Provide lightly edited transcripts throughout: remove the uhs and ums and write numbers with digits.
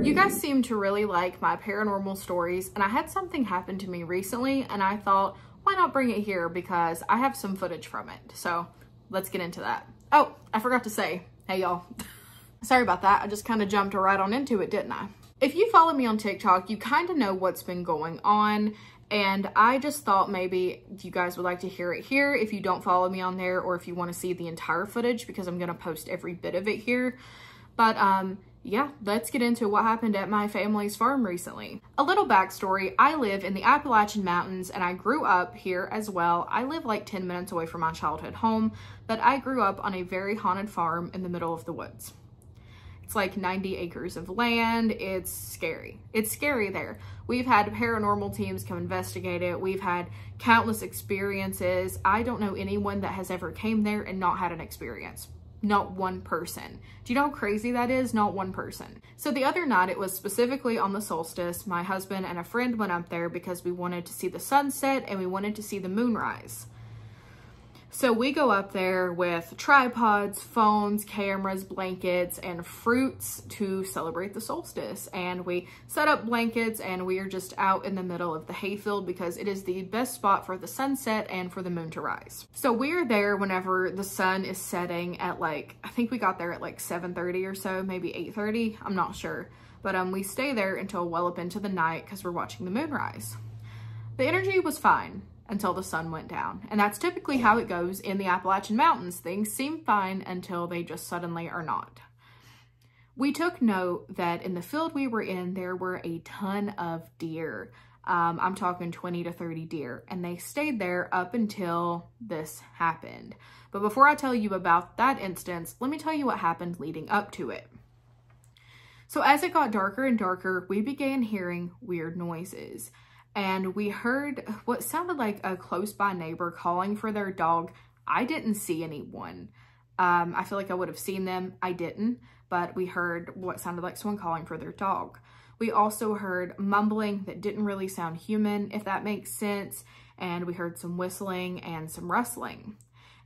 You guys seem to really like my paranormal stories, and I had something happen to me recently, and I thought, why not bring it here, because I have some footage from it. So let's get into that. Oh, I forgot to say, hey y'all. Sorry about that. I just kind of jumped right on into it, didn't I? If you follow me on TikTok, you kind of know what's been going on, and I just thought maybe you guys would like to hear it here if you don't follow me on there, or if you want to see the entire footage, because I'm going to post every bit of it here. But yeah, let's get into what happened at my family's farm recently. A little backstory, I live in the Appalachian Mountains and I grew up here as well. I live like 10 minutes away from my childhood home, but I grew up on a very haunted farm in the middle of the woods. It's like 90 acres of land. It's scary. It's scary there. We've had paranormal teams come investigate it. We've had countless experiences. I don't know anyone that has ever came there and not had an experience. Not one person. Do you know how crazy that is? Not one person. So the other night, it was specifically on the solstice, my husband and a friend went up there because we wanted to see the sunset and we wanted to see the moonrise. So we go up there with tripods, phones, cameras, blankets, and fruits to celebrate the solstice. And we set up blankets and we are just out in the middle of the hayfield because it is the best spot for the sunset and for the moon to rise. So we're there whenever the sun is setting at like, I think we got there at like 7:30 or so, maybe 8:30, I'm not sure. But we stay there until well up into the night because we're watching the moon rise. The energy was fine until the sun went down. And that's typically how it goes in the Appalachian Mountains. Things seem fine until they just suddenly are not. We took note that in the field we were in, there were a ton of deer. I'm talking 20 to 30 deer, and they stayed there up until this happened. But before I tell you about that instance, let me tell you what happened leading up to it. So as it got darker and darker, we began hearing weird noises. And we heard what sounded like a close by neighbor calling for their dog. I didn't see anyone. I feel like I would have seen them. I didn't, but we heard what sounded like someone calling for their dog. We also heard mumbling that didn't really sound human, if that makes sense. And we heard some whistling and some rustling.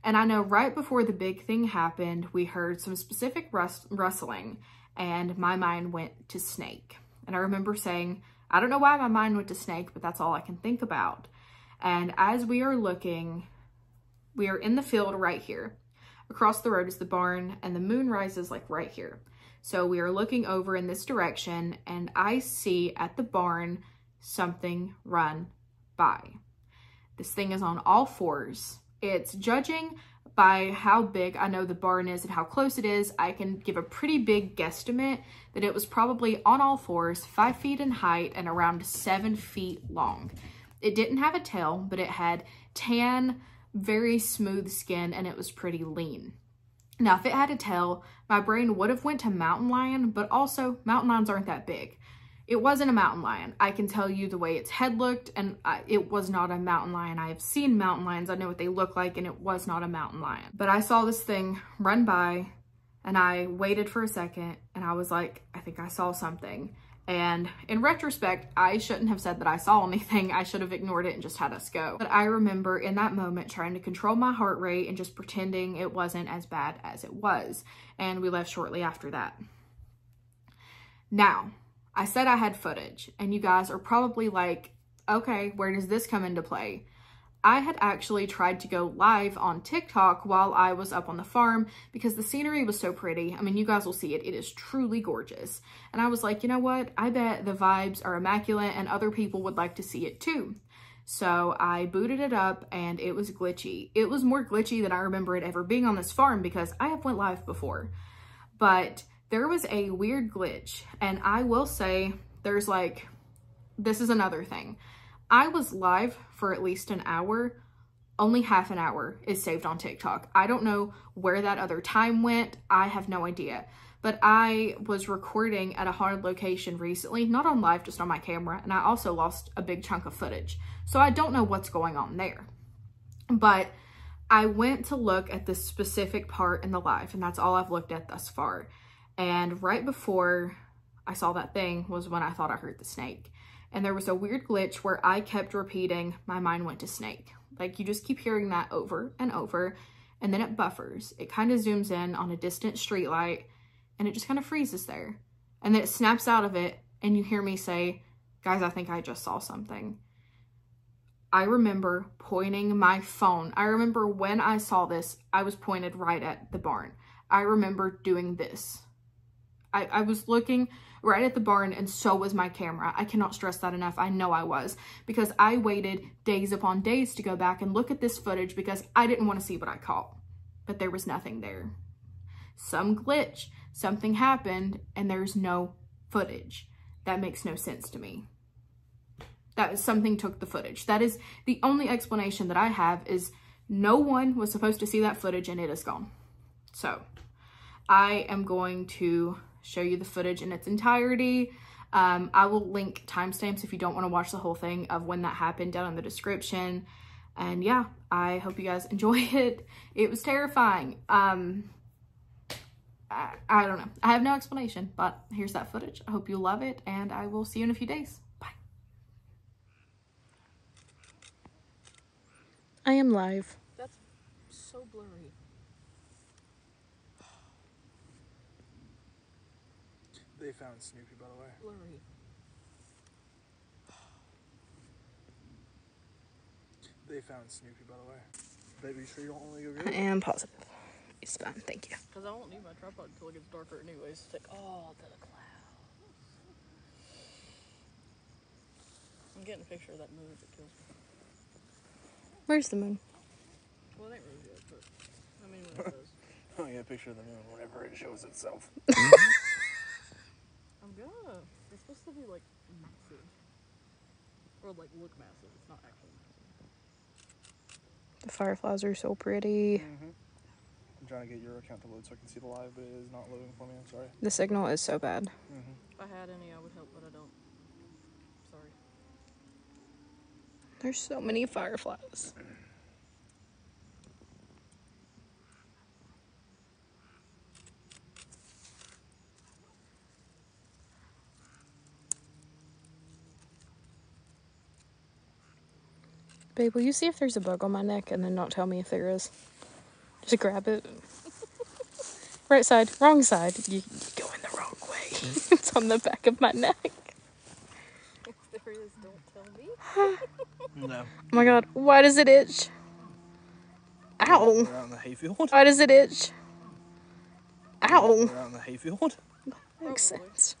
And I know right before the big thing happened, we heard some specific rustling and my mind went to snake. And I remember saying, I don't know why my mind went to snake, but that's all I can think about. And as we are looking, we are in the field right here. Across the road is the barn and the moon rises like right here. So we are looking over in this direction and I see at the barn something run by. This thing is on all fours. It's judging by how big I know the barn is and how close it is, I can give a pretty big guesstimate that it was probably on all fours, 5 feet in height and around 7 feet long. It didn't have a tail, but it had tan, very smooth skin, and it was pretty lean. Now, if it had a tail, my brain would have went to mountain lion, but also mountain lions aren't that big. It wasn't a mountain lion. I can tell you the way its head looked, and it was not a mountain lion. I have seen mountain lions. I know what they look like, and it was not a mountain lion. But I saw this thing run by, and I waited for a second, and I was like, I think I saw something. And in retrospect, I shouldn't have said that I saw anything. I should have ignored it and just had us go. But I remember in that moment trying to control my heart rate and just pretending it wasn't as bad as it was. And we left shortly after that. Now, I said I had footage, and you guys are probably like, okay, where does this come into play? I had actually tried to go live on TikTok while I was up on the farm because the scenery was so pretty. I mean, you guys will see it. It is truly gorgeous. And I was like, you know what? I bet the vibes are immaculate and other people would like to see it too. So I booted it up and it was glitchy. It was more glitchy than I remember it ever being on this farm because I have went live before. But there was a weird glitch, and I will say there's like, this is another thing. I was live for at least an hour. Only half an hour is saved on TikTok. I don't know where that other time went. I have no idea. But I was recording at a haunted location recently, not on live, just on my camera, and I also lost a big chunk of footage. So I don't know what's going on there. But I went to look at this specific part in the live, and that's all I've looked at thus far. And right before I saw that thing was when I thought I heard the snake. And there was a weird glitch where I kept repeating, my mind went to snake. Like, you just keep hearing that over and over, and then it buffers. It kind of zooms in on a distant street light, and it just kind of freezes there. And then it snaps out of it and you hear me say, guys, I think I just saw something. I remember pointing my phone. I remember when I saw this, I was pointed right at the barn. I remember doing this. I was looking right at the barn, and so was my camera. I cannot stress that enough. I know I was, because I waited days upon days to go back and look at this footage because I didn't want to see what I caught. But there was nothing there. Some glitch, something happened, and there's no footage. That makes no sense to me. That something took the footage. That is the only explanation that I have, is no one was supposed to see that footage and it is gone. So I am going to show you the footage in its entirety. I will link timestamps if you don't want to watch the whole thing of when that happened down in the description. And yeah, I hope you guys enjoy it. It was terrifying. I don't know. I have no explanation, but here's that footage. I hope you love it, and I will see you in a few days. Bye. I am live. That's so blurry. They found Snoopy, by the way. Blurry. They found Snoopy, by the way. Baby, sure you don't want to go get I it? am positive. It's fine, thank you. Because I won't need my tripod until it gets darker anyways. It's like, oh, to the clouds. I'm getting a picture of that moon that kills me. Where's the moon? Well, it ain't really good, but I mean, when it does. Oh, yeah, picture of the moon whenever it shows itself. I'm gonna. It's supposed to be like massive. Or like look massive. It's not actually massive. The fireflies are so pretty. I'm trying to get your account to load so I can see the live, but it is not loading for me. I'm sorry. The signal is so bad. If I had any, I would help, but I don't. Sorry. There's so many fireflies. Babe, will you see if there's a bug on my neck and then not tell me if there is? Just grab it. Right side, wrong side. You go in the wrong way. It's on the back of my neck. If there is, don't tell me. No. Oh my god, why does it itch? Ow! We're out in the hayfield. Why does it itch? Ow! We're out in the hayfield. Makes sense.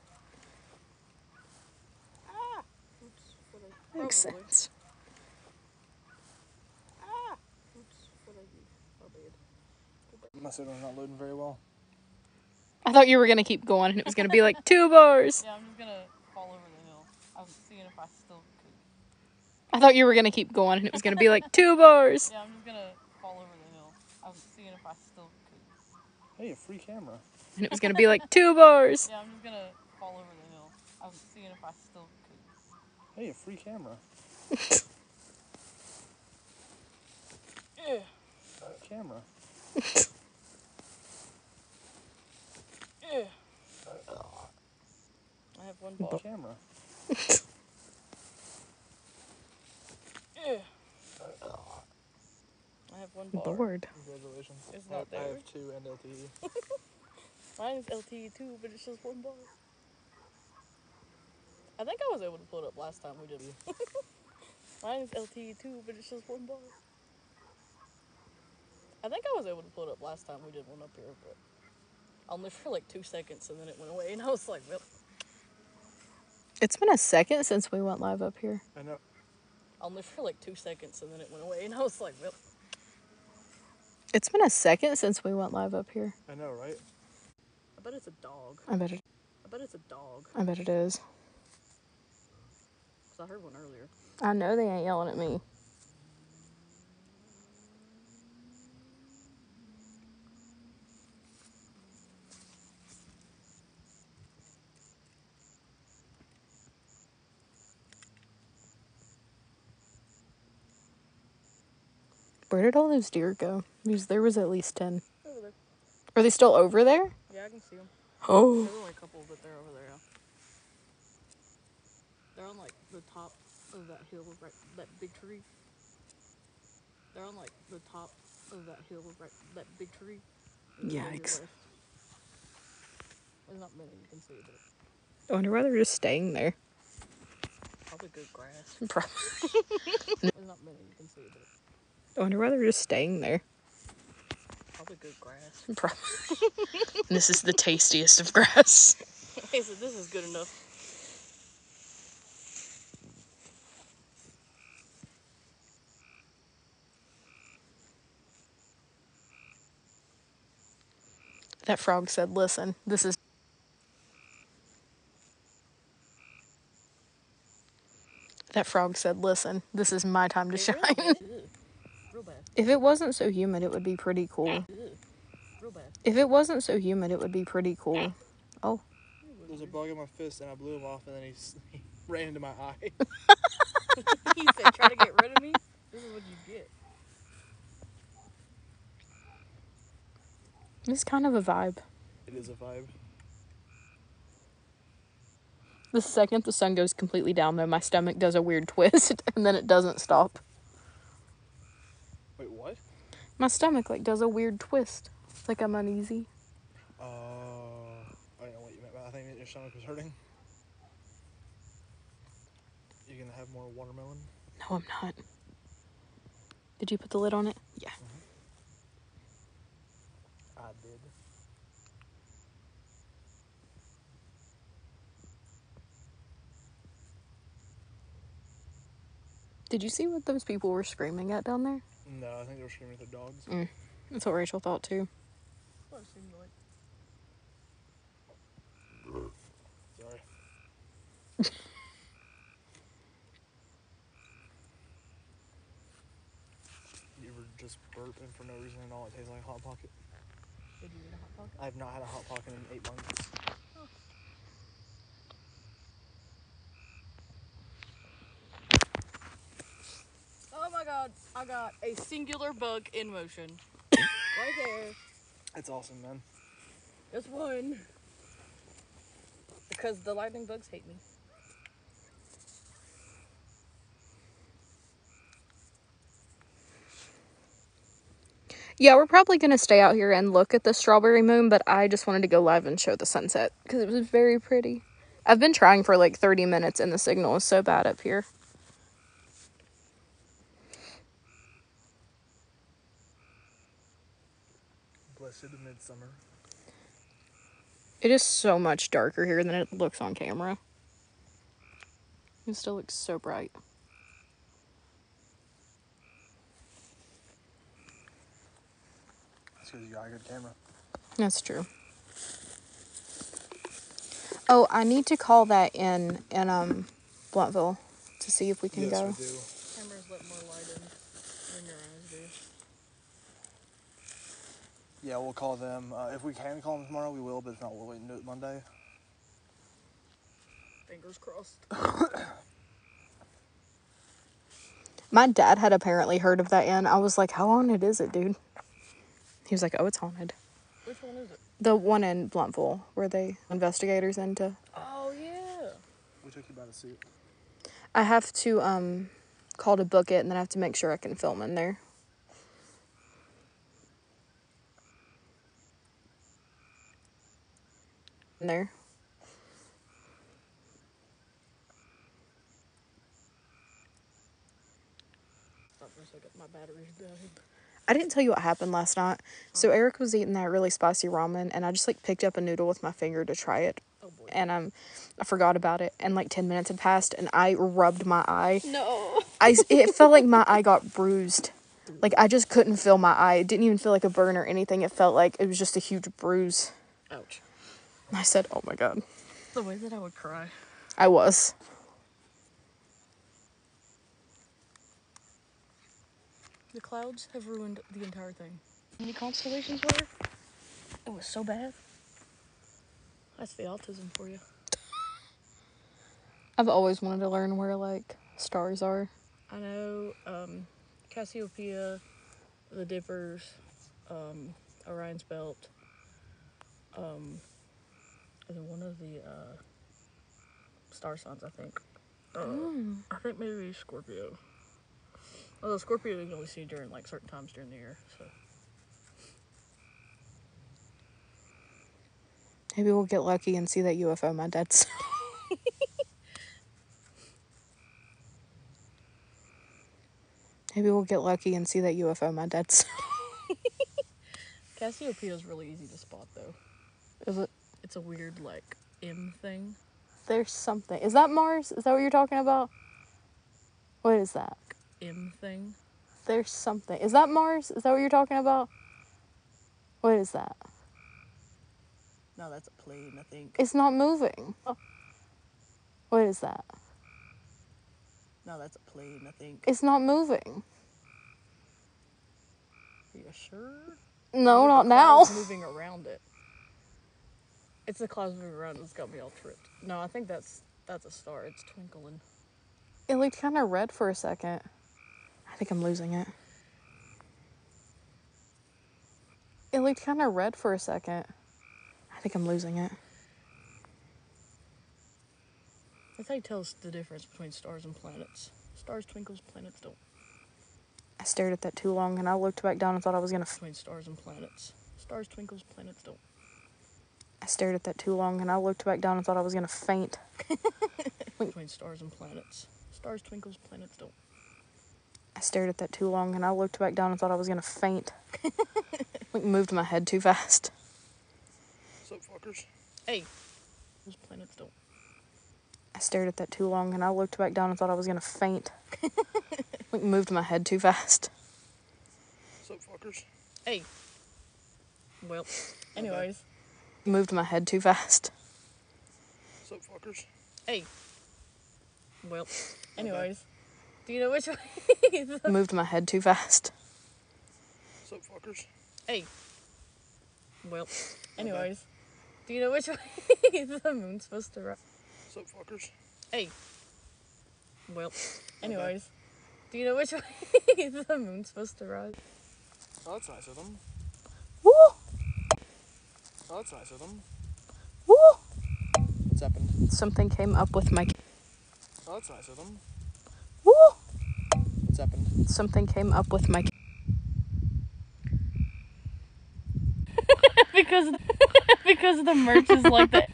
Ah! Oops. Makes Probably. sense. Ah! Oops. What I do? Oh, bad. My signal's not loading very well. I thought you were gonna keep going and it was gonna be like 2 bars. Yeah, I'm just gonna fall over the hill. I'm seeing if I still could. I thought you were gonna keep going and it was gonna be like 2 bars. Yeah, I'm just gonna fall over the hill. I'm seeing if I still could. Hey, a free camera. And it was gonna be like 2 bars. Yeah, I'm just gonna fall over the hill. I'm seeing if I still could. Hey, a free camera. Camera. I have one bar. Camera. I have one bar. Bored. Congratulations. It's not I there. have 2 and LTE. Mine is LTE too, but it's just one bar. I think I was able to pull it up last time we did it. Mine is LTE too, but it's just one bar. I think I was able to pull it up last time we did one up here, but only for like 2 seconds and then it went away and I was like, well. It's been a second since we went live up here. I know. Only for like 2 seconds and then it went away and I was like, well. It's been a second since we went live up here. I know, right? I bet it's a dog. I bet it. I bet it's a dog. I bet it is. 'Cause I heard one earlier. I know they ain't yelling at me. Where did all those deer go? Because there was at least 10. Over there. Are they still over there? Yeah, I can see them. Oh. There's only a couple, but they're over there now. They're on like the top of that hill, right? That big tree. They're on like the top of that hill, right? That big tree. Yikes. There's not many, you can see, but I wonder why they're just staying there. Probably good grass. Probably. There's not many you can see, but I wonder why they're just staying there. probably good grass. Probably. This is the tastiest of grass. Hey, so this is good enough. That frog said, listen, this is... That frog said, listen, this is my time to shine. Real bad. If it wasn't so humid, it would be pretty cool. Real bad. If it wasn't so humid, it would be pretty cool. Oh. There's a bug in my fist, and I blew him off, and then he ran into my eye. He said, try to get rid of me? This is what you get. It's kind of a vibe. It is a vibe. The second the sun goes completely down, though, my stomach does a weird twist, and then it doesn't stop. Wait, what? My stomach, like, does a weird twist. It's like I'm uneasy. I don't know what you meant, but I think that your stomach was hurting. You gonna have more watermelon? No, I'm not. Did you put the lid on it? Yeah. I did. Did you see what those people were screaming at down there? No, I think they were screaming at their dogs. That's what Rachel thought, too. What it seemed like. Sorry. You ever just burping for no reason and all it tastes like Hot Pocket? Did you eat a Hot Pocket? I have not had a Hot Pocket in 8 months. Oh my god, I got a singular bug in motion. Right there. It's awesome, man. Just one. Because the lightning bugs hate me. Yeah, we're probably going to stay out here and look at the strawberry moon, but I just wanted to go live and show the sunset because it was very pretty. I've been trying for like 30 minutes and the signal is so bad up here. Blessed midsummer. It is so much darker here than it looks on camera. It still looks so bright. That's because you got a good camera. That's true. Oh, I need to call that in Blunttville to see if we can Yes, go. we do. Cameras let more light in than your eyes do. Yeah, we'll call them. If we can call them tomorrow, we will, but if not, we'll wait and do it Monday. Fingers crossed. My dad had apparently heard of that inn. I was like, how haunted is it, dude? He was like, oh, it's haunted. Which one is it? The one in Blunttville, where they investigators into. Oh, yeah. We took you by the seat. I have to call to book it, and then I have to make sure I can film in there. In there. Stop for a second. My battery's dying. I didn't tell you what happened last night. So Eric was eating that really spicy ramen, and I just like picked up a noodle with my finger to try it. Oh, boy. And I forgot about it, and like 10 minutes had passed, and I rubbed my eye. No. It felt like my eye got bruised. Like I just couldn't feel my eye. It didn't even feel like a burn or anything. It felt like it was just a huge bruise. Ouch. And I said, oh my god. The way that I would cry. I was. The clouds have ruined the entire thing. Any constellations were? It was so bad. That's the autism for you. I've always wanted to learn where like stars are. I know Cassiopeia, the Dippers, Orion's Belt, and then one of the star signs, I think. I think maybe Scorpio. Although Scorpio you can only see during like certain times during the year, so. Maybe we'll get lucky and see that UFO my dad saw. Maybe we'll get lucky and see that UFO my dad saw. Cassiopeia is really easy to spot, though. Is it? It's a weird, like, M thing. There's something. Is that Mars? Is that what you're talking about? What is that? M thing. There's something. Is that Mars? Is that what you're talking about? What is that? No, that's a plane, I think. It's not moving. Oh. What is that? No, that's a plane, I think. It's not moving. Are you sure? No, Or not the now. clouds moving around it. It's the clouds moving around. It's got me all tripped. No, I think that's a star. It's twinkling. It looked kind of red for a second. I think I'm losing it. It looked kind of red for a second. I think I'm losing it. That's how you tell us the difference between stars and planets. Stars twinkles, planets don't. I stared at that too long and I looked back down and thought I was gonna Between stars and planets. Stars twinkles, planets don't. I stared at that too long and I looked back down and thought I was gonna faint. Between stars and planets. Stars twinkles, planets don't. I stared at that too long and I looked back down and thought I was gonna faint. Like moved my head too fast. What's up, fuckers? Hey, those planets don't. I stared at that too long and I looked back down and thought I was gonna faint. Like moved my head too fast. What's up, fuckers? Hey. Well, anyways. Moved my head too fast. What's up, fuckers? Hey. Well, anyways. Do you know which way? Moved my head too fast. What's up, fuckers? Hey. Well, anyways. Do you know which way the moon's supposed to rise? What's up, fuckers? Hey. Well, anyways. Do you know which way the moon's supposed to rise? Oh, that's nice of them. Woo! Oh, that's nice of them. Woo! What's happened? Something came up with my... Oh, that's nice of them. Woo! What's happened? Something came up with my... because the merch is like the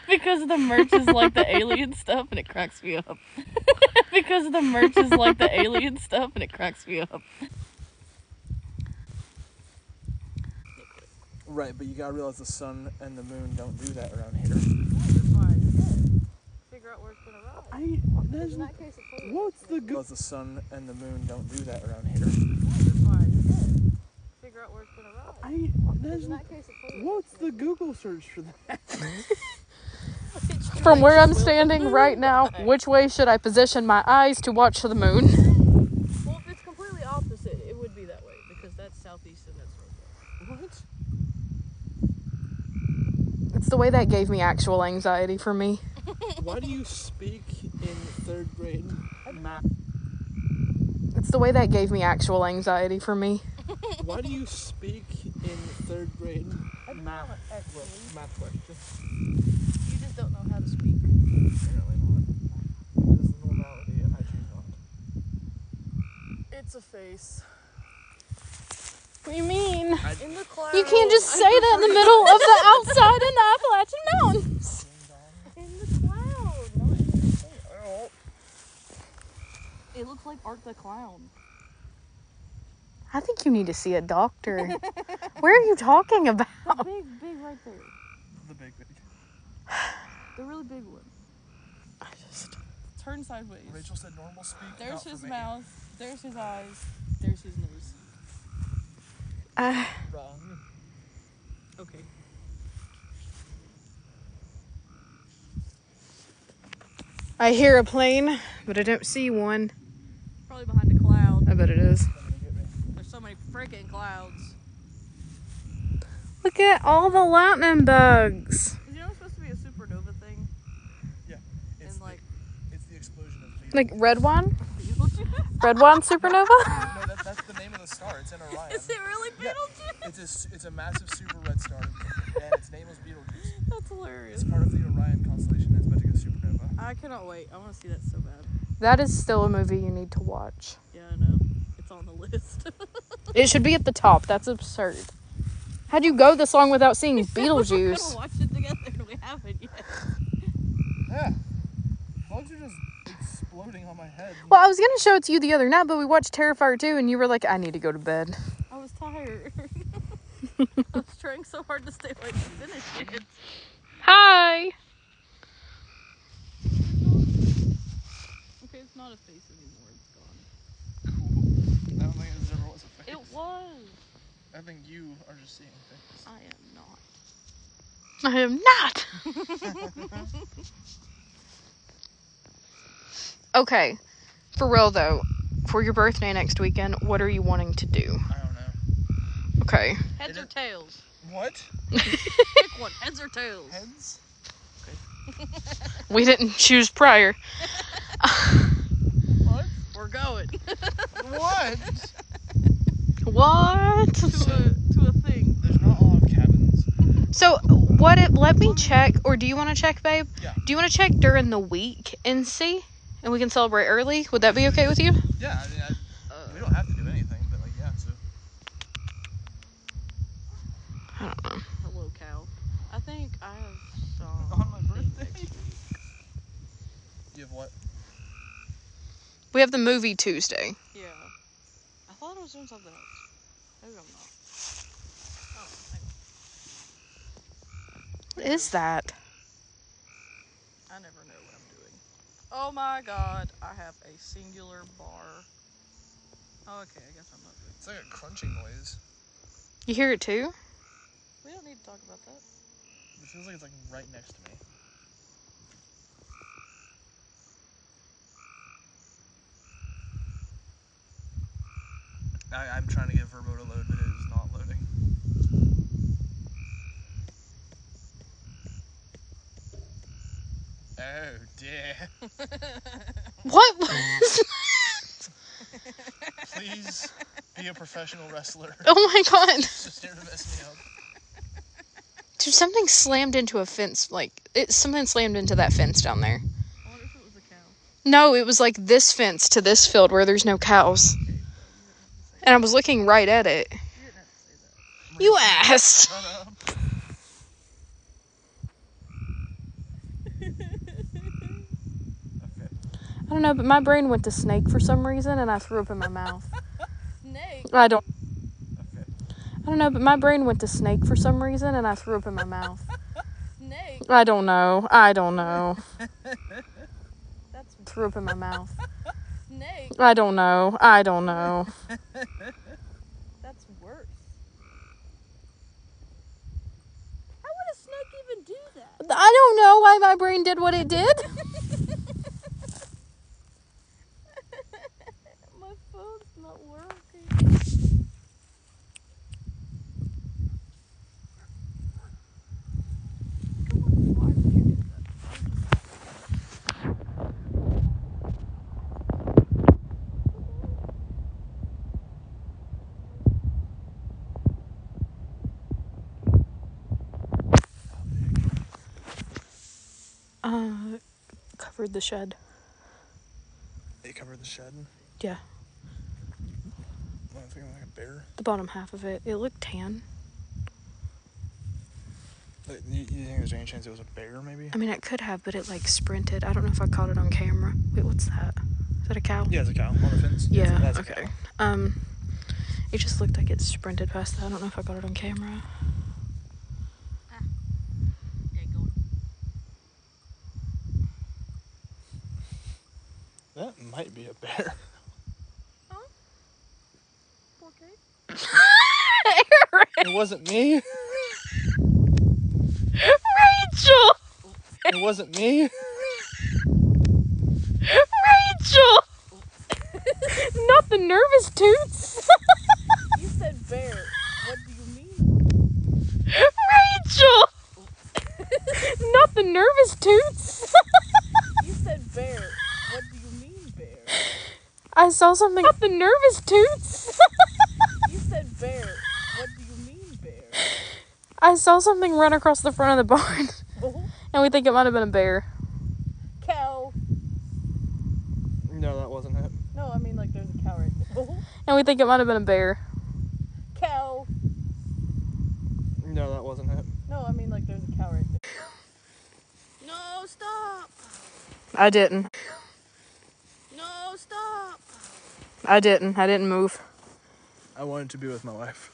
because the merch is like the alien stuff and it cracks me up. Because the merch is like the alien stuff and it cracks me up. Right, but you gotta realize the sun and the moon don't do that around here. Figure out where it's gonna rise. In that case, what's the good? The sun and the moon don't do that around here. Figure out where it's gonna rise. What's the Google search for that? From where I'm standing right now, which way should I position my eyes to watch the moon? Well, if it's completely opposite, it would be that way because that's southeast and that's northwest. What? It's the way that gave me actual anxiety for me. Why do you speak in 3rd grade math? It's the way that gave me actual anxiety for me. Why do you speak in 3rd grade math question? You just don't know how to speak. Apparently not. This is normality and I choose not. It's a face. What do you mean? In the clouds. You can't just say that in the middle of the outside in the Appalachian Mountains. In the cloud, not in the face. Oh. It looks like Art the Clown. I think you need to see a doctor. Where are you talking about? Big right there. The big. The really big one. Turn sideways. Rachel said normal speak. There's not his for me. mouth. There's his eyes. There's his nose. Wrong. Okay. I hear a plane, but I don't see one. Probably behind a cloud. I bet it is. There's so many freaking clouds. Look at all the lightning bugs. Is you know it's supposed to be a supernova thing? Yeah. And like It's the explosion of Betelgeuse. Like red wine? Beetlejuice? Red wine supernova? No, that's the name of the star. It's in Orion. Is it really Yeah. Beetlejuice? It's a massive super red star, and its name was Betelgeuse. That's hilarious. It's part of the Orion constellation. It's about to go supernova. I cannot wait. I want to see that so bad. That is still a movie you need to watch. Yeah, I know. It's on the list. It should be at the top. That's absurd. How'd you go this long without seeing We're Beetlejuice? gonna watch it together and we haven't yet. Yeah. Bugs are just exploding. floating on my head. Well, I was going to show it to you the other night, but we watched Terrifier 2, and you were like, I need to go to bed. I was tired. I was trying so hard to stay awake to finish it. Hi! Okay, it's not a face anymore. It's gone. Cool. I don't think it ever was a face. It was. I think you are just seeing things. I am not. I am not! Okay, for real though, for your birthday next weekend, what are you wanting to do? I don't know. Okay. Heads or tails? What? Pick one. Heads or tails? Heads? We didn't choose prior. What? We're going. What? What? to a thing. There's not a lot of cabins. So, what if, let me check, or do you want to check, babe? Yeah. Do you want to check during the week and see? And we can celebrate early? Would that be okay with you? Yeah, I mean, we don't have to do anything, but like, yeah, so. I don't know. Hello, cow. I think I have some. On my birthday? You have what? We have the movie Tuesday. Yeah. I thought I was doing something else. Maybe I'm not. Oh, hang on. What is that? I never know what I'm doing. Oh my god, I have a singular bar. Oh, okay, I guess I'm not doing It's like a crunching noise. You hear it too? We don't need to talk about that. It feels like it's like right next to me. I'm trying to get Verbo to load, but it is not loading. Oh dear. What was Please be a professional wrestler. Oh my god. Just here to mess me up. Dude, something slammed into a fence. Something slammed into that fence down there. I wonder if it was a cow. No, it was like this fence to this field where there's no cows. And I was looking right at it. You didn't have to say that. You asked. Shut up. Okay. I don't know, but my brain went to snake for some reason, and I threw up in my mouth. Snake? I don't Okay. know, but my brain went to snake for some reason, and I threw up in my mouth. Snake? I don't know. That's Threw up in my mouth. snake. I don't know. That's worse. How would a snake even do that? I don't know why my brain did what it did. My phone's not working. Why did you do that? Covered the shed. They covered the shed? Yeah, I'm thinking like a bear. the bottom half of it. It looked tan. You think there's any chance it was a bear, maybe? I mean, it could have, but it sprinted. I don't know if I caught it on camera. Wait, what's that? Is that a cow? Yeah, it's a cow on the fence. Yeah, That's a okay. cow. It just looked like it sprinted past that. I don't know if I got it on camera. Yeah, go. That might be a bear. Huh? Okay. It wasn't me. Rachel! It wasn't me. Rachel! Not the nervous toots. You said bear. What do you mean? Rachel! Not the nervous toots. You said bear. What do you mean bear? I saw something. Not the nervous toots. You said bear. What do you mean bear? I saw something run across the front of the barn. Oh, And we think it might have been a bear. cow. No, that wasn't it. No, I mean like there's a cow right there. Oh, And we think it might have been a bear. cow. No, that wasn't it. No, I mean like there's a cow right there. No, stop. I didn't. I didn't move. I wanted to be with my wife.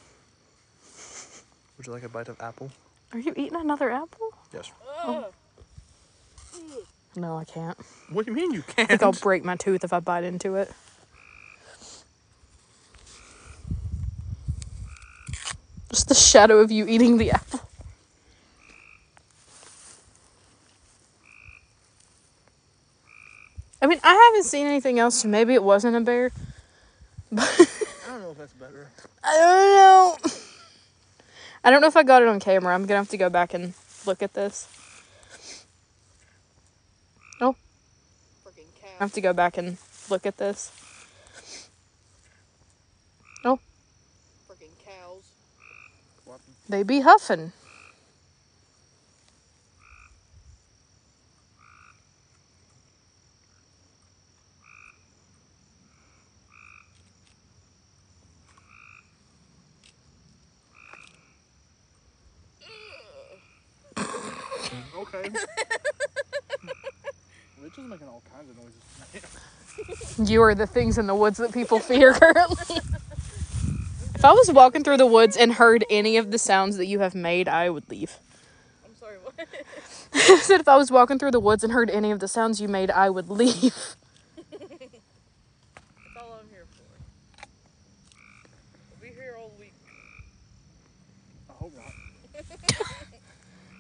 Would you like a bite of apple? Are you eating another apple? Yes. Oh. No, I can't. What do you mean you I can't? think I'll break my tooth if I bite into it. Just the shadow of you eating the apple. I mean, I haven't seen anything else, so maybe it wasn't a bear. But I don't know if that's better. I don't know. I don't know if I got it on camera. I'm gonna have to go back and look at this. Oh. Freaking cow. I have to go back and look at this. Oh. Freaking cows. They be huffing. Okay. Rich is making all kinds of noises tonight. You are the things in the woods that people fear currently. If I was walking through the woods and heard any of the sounds that you have made, I would leave. I'm sorry, what? I said if I was walking through the woods and heard any of the sounds you made, I would leave. That's all I'm here for. We'll be here all week. I hope not.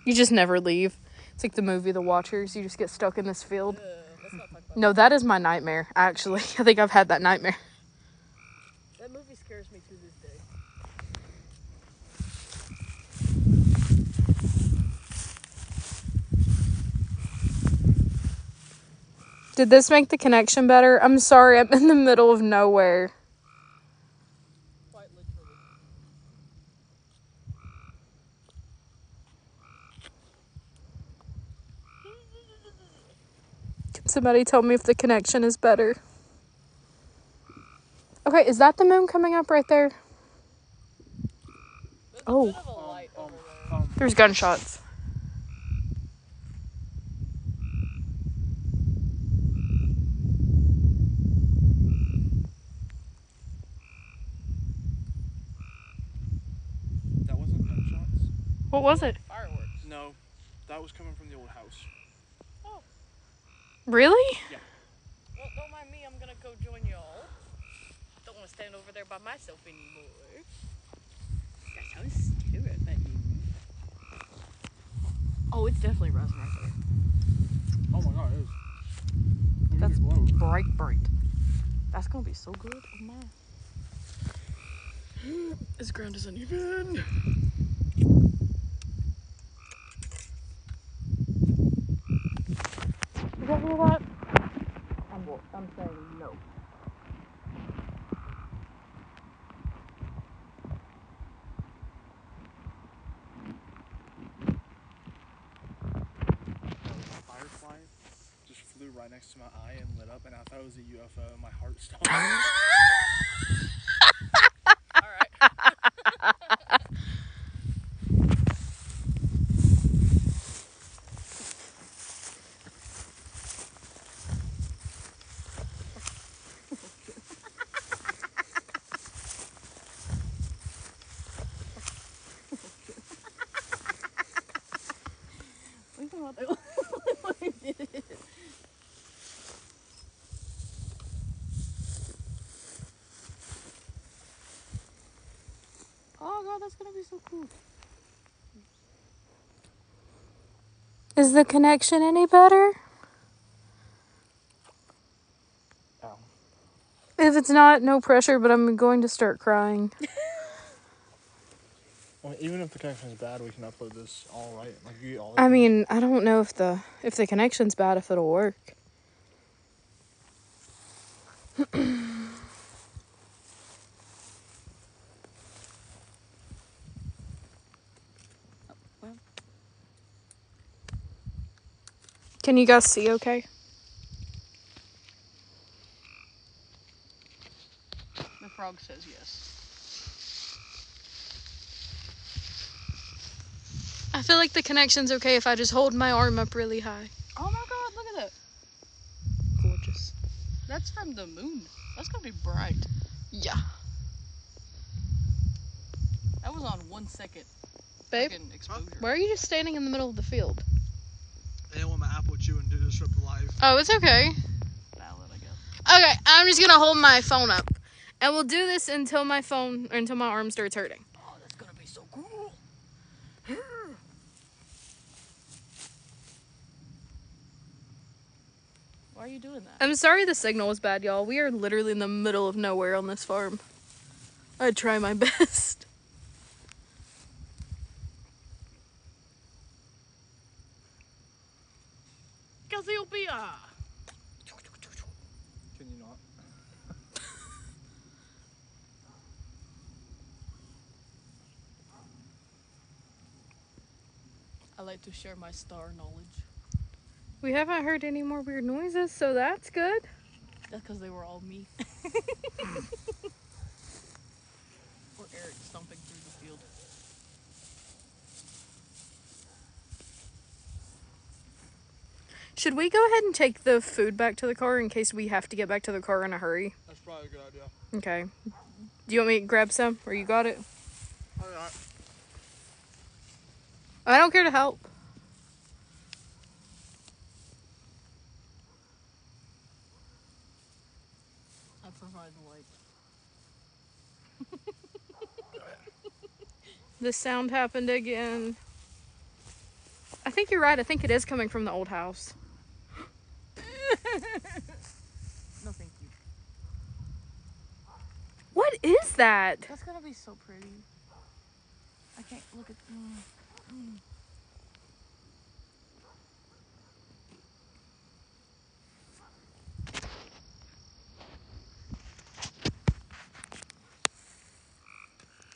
You just never leave. It's like the movie The Watchers. You just get stuck in this field. Let's not talk about No, that is my nightmare, actually. I think I've had that nightmare. that movie scares me to this day. Did this make the connection better? I'm sorry, I'm in the middle of nowhere. Quite literally. Can somebody tell me if the connection is better? Okay, is that the moon coming up right there? There's Oh. a bit of a light over there. There's gunshots. That wasn't gunshots? What was it? Fireworks. No. That was coming from the old house. Oh. Really? Yeah. Well, don't mind me. I'm gonna go join y'all. Don't want to stand over there by myself anymore. That sounds terrifying. Oh, it's definitely rising right there. Oh my god, it is. That's Low. bright. That's gonna be so good. Oh my. This ground is uneven. You guys hear that? I'm saying no. Firefly just flew right next to my eye and lit up, and I thought it was a UFO, and my heart stopped. Alright. Oh god, that's gonna be so cool. Is the connection any better? Ow. If it's not, no pressure, but I'm going to start crying. Well, even if the connection is bad, we can upload this all right. Like you get all the I mean, I don't know if the connection's bad, if it'll work. Can you guys see okay? The frog says yes. I feel like the connection's okay if I just hold my arm up really high. Oh my god, look at that. Gorgeous. That's from the moon. That's gonna be bright. Yeah. That was on 1 second. Babe, Exposure. why are you just standing in the middle of the field? I didn't want my apple chewing to disrupt the live. Oh, it's okay. Valid, I guess. Okay, I'm just gonna hold my phone up. And we'll do this until my arm starts hurting. Oh, that's gonna be so cool. Why are you doing that? I'm sorry the signal was bad, y'all. We are literally in the middle of nowhere on this farm. I try my best. Cassiopeia! Can you not? I like to share my star knowledge. We haven't heard any more weird noises, so that's good. That's because they were all me. Or Eric stomping through the field. Should we go ahead and take the food back to the car in case we have to get back to the car in a hurry? That's probably a good idea. Okay. Do you want me to grab some, or you got it? Alright. I don't care to help. I provide the light. The sound happened again. I think you're right. I think it is coming from the old house. No, thank you. What is that? That's gonna be so pretty. I can't look at.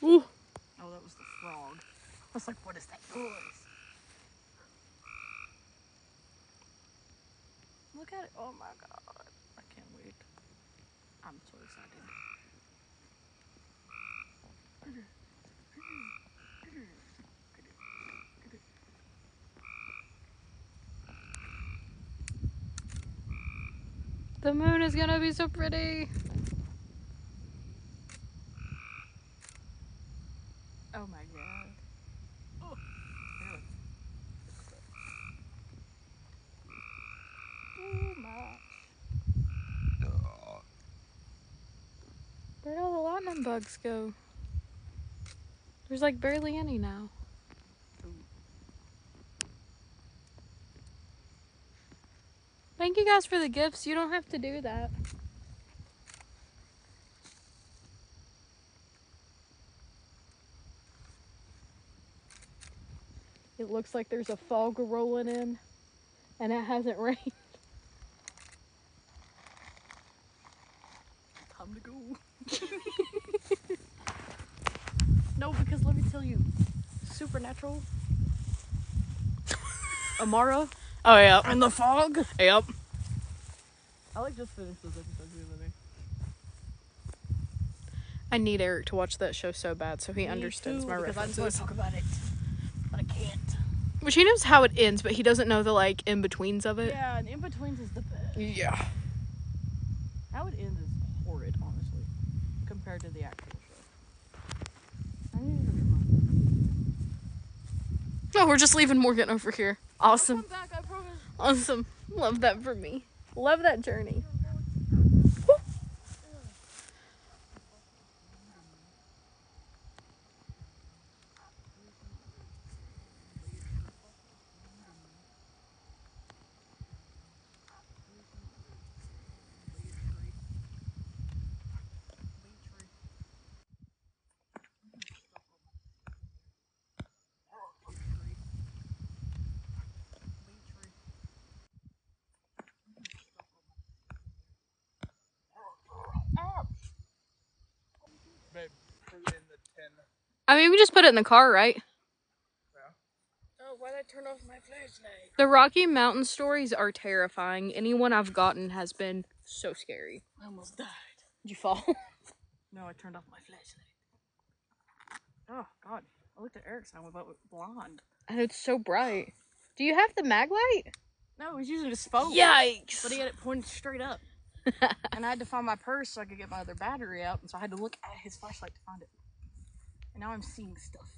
Ooh. Oh, that was the frog. I was like, what is that noise? Look at it. Oh my god. I can't wait. I'm so excited. The moon is gonna be so pretty. Oh my god. Oh. Too much. Where'd all the lightning bugs go? There's like barely any now. Thank you guys for the gifts. You don't have to do that. It looks like there's a fog rolling in, and it hasn't rained. Time to go. No, because let me tell you, Supernatural, Amara, Oh, yeah. and the fog. Yep. I like just finished those episodes the other day. I need Eric to watch that show so bad so he understands my because I just want references. to talk about it, but I can't. Which he knows how it ends, but he doesn't know the, like, in-betweens of it. Yeah, and in-betweens is the best. Yeah. How it ends is horrid, honestly, compared to the actual show. I need to come Oh, we're just leaving Morgan over here. Awesome. come back, I promise. Awesome. Love that for me. Love that journey. Babe, put it in the tin. I mean, we just put it in the car, right? Oh, why'd I turn off my flashlight? The Rocky Mountain stories are terrifying. Anyone I've gotten has been so scary. I almost died. Did you fall? No, I turned off my flashlight. Oh, God. I looked at Eric's and I went blonde. And it's so bright. Do you have the mag light? No, he's using his phone. Yikes! But he had it pointed straight up. And I had to find my purse so I could get my other battery out, and so I had to look at his flashlight to find it. And now I'm seeing stuff.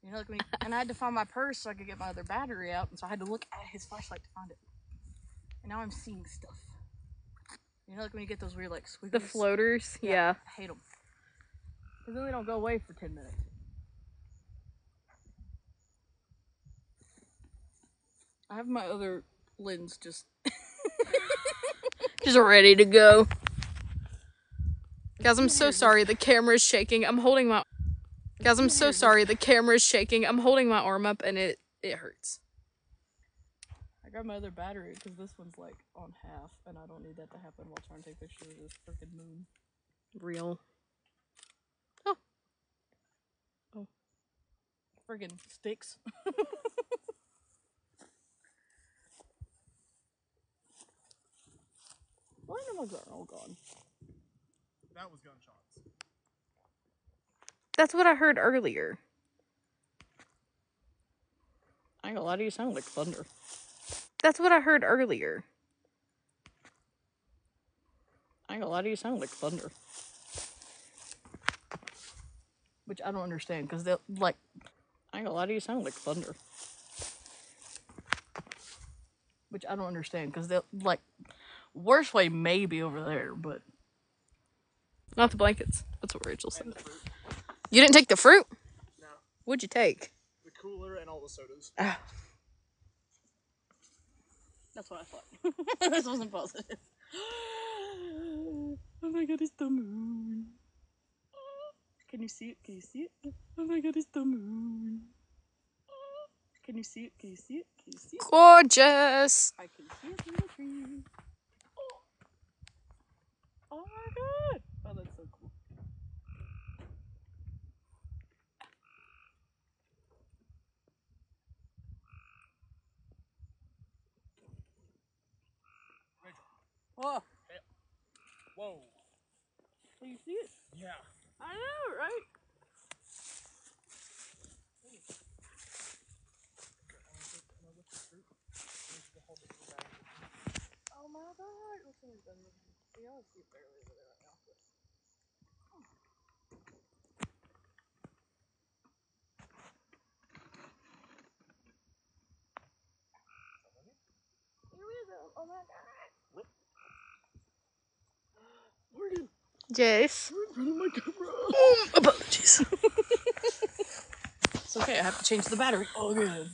You know, like when you, and I had to find my purse so I could get my other battery out, and so I had to look at his flashlight to find it. And now I'm seeing stuff. You know, like when you get those weird, like, squiggles? The floaters? Yeah. I hate them. Because then they don't go away for 10 minutes. I have my other lens just... just ready to go. Guys, I'm so sorry. The camera's shaking. I'm holding my... Guys, I'm so sorry. The camera's shaking. I'm holding my arm up and it hurts. I got my other battery because this one's like on half and I don't need that to happen while trying to take pictures of this freaking moon. Real. Oh. Oh. Friggin' sticks. Why are my all gone? That was gunshots. That's what I heard earlier. I ain't gonna lie to you, sound like thunder. That's what I heard earlier. I ain't gonna lie to you, sound like thunder. Which I don't understand, because they'll, like... I ain't gonna lie to you, sound like thunder. Which I don't understand, because they'll, like... Worst way may be over there, but... Not the blankets. That's what Rachel said. You didn't take the fruit? No. What'd you take? The cooler and all the sodas. That's what I thought. This wasn't positive. Oh my god, it's the moon. Can you see it? Can you see it? Oh my god, it's the moon. Can you see it? Can you see it? Can you see it? Gorgeous! I can see it in the tree. Oh my god! Oh, that's so cool. Oh! Whoa. Can you see it? Yeah. I know, right? Oh my god! Looks like done with it. We all see it barely over there right now. But... Here we go! Oh my god! Morgan! Jace. You're in front of my camera! Apologies. It's okay, I have to change the battery. Oh, good.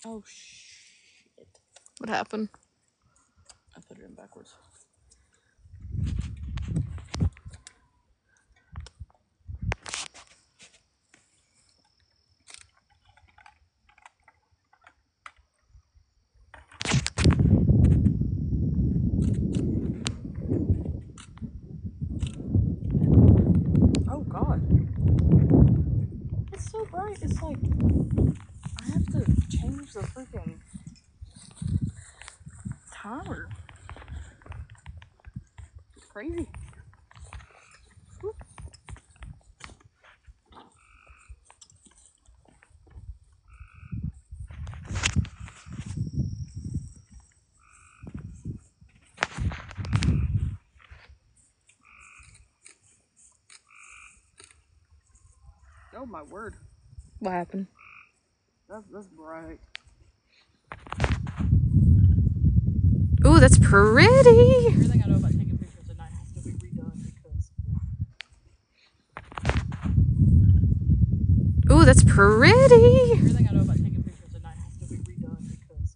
Oh, shit. What happened? I put it in backwards. Oh, God. It's so bright, it's like... I have to change the freaking timer. It's crazy. Whew. Oh my word. What happened? That's bright. Ooh, that's pretty. Everything I know about taking pictures at night has to be redone because... Ooh, that's pretty. Everything I know about taking pictures at night has to be redone because...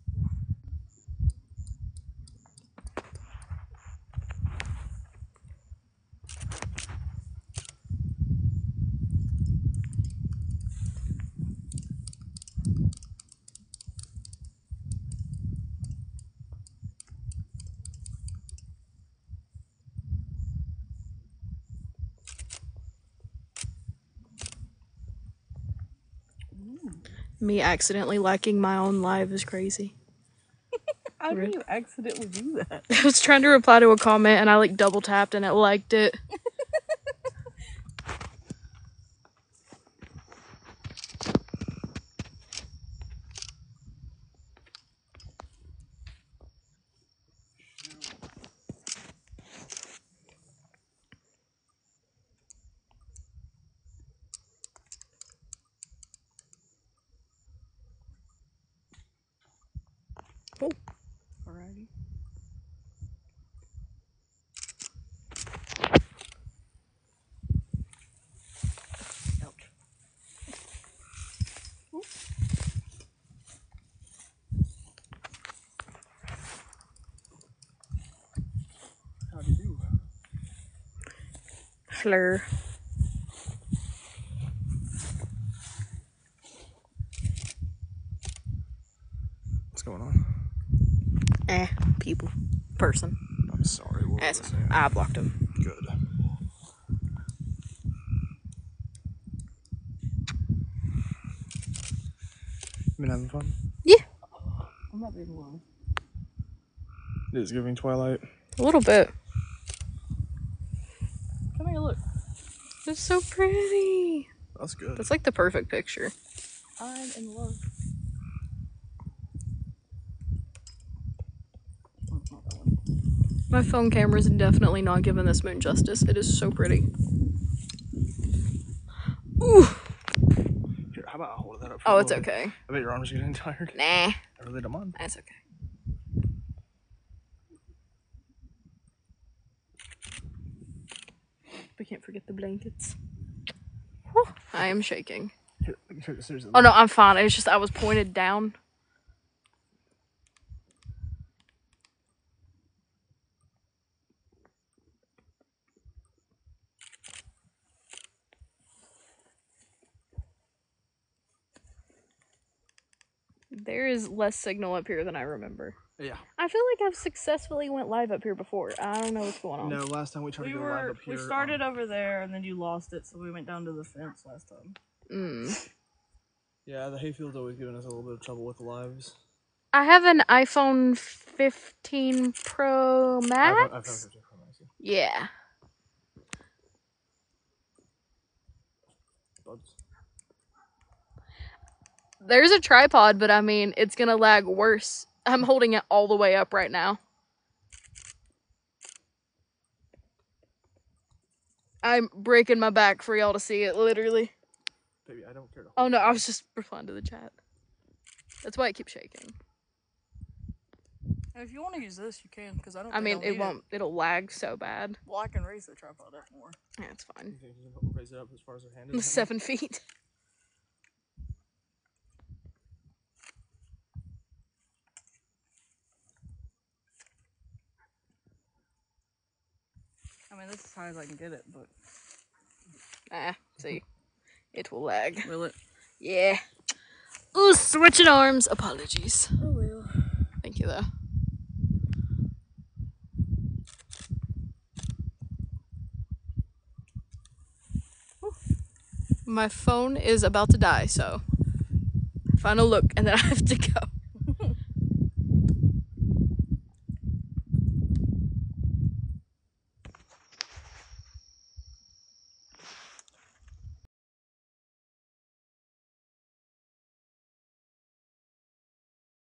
Me accidentally liking my own live is crazy. How do you accidentally do that? I was trying to reply to a comment and I like double tapped and it liked it. Oh, alrighty. Ouch. Ooh. How do you do? Fleur. What's going on? People. Person. I'm sorry. What was I saying? I blocked him. Good. Been having fun? Yeah. I'm not being alone. It is giving Twilight. A little bit. Come here, look. It's so pretty. That's good. That's like the perfect picture. I'm in love. My phone camera is definitely not giving this moon justice. It is so pretty. Ooh. Here, how about I hold that up for Oh, a it's little bit? okay. I bet your arms are getting tired. Nah. I really don't mind. That's okay. We can't forget the blankets. Whew. I am shaking. Here, seriously. Oh no, I'm fine. It's just I was pointed down. There is less signal up here than I remember. Yeah. I feel like I've successfully went live up here before. I don't know what's going on. No, last time we tried to go live up here. We started over there and then you lost it, so we went down to the fence last time. Yeah, the hayfield's always giving us a little bit of trouble with the lives. I have an iPhone 15 Pro Max. iPhone 15 Pro Max. Yeah. Buds. There's a tripod, but I mean, it's gonna lag worse. I'm holding it all the way up right now. I'm breaking my back for y'all to see it, literally. Baby, I don't care to hold Oh no, it. I was just replying to the chat. That's why it keeps shaking. If you want to use this, you can, because I don't. I mean, it won't. It'll lag so bad. Well, I can raise the tripod up more. Yeah, it's fine. You think you can raise it up as far as her hand is? 7 feet. I mean, this is as high as I can get it, but See, it will lag. will it? Yeah. Ooh, switching arms. Apologies. Oh well. Thank you though. My phone is about to die, so final look, and then I have to go.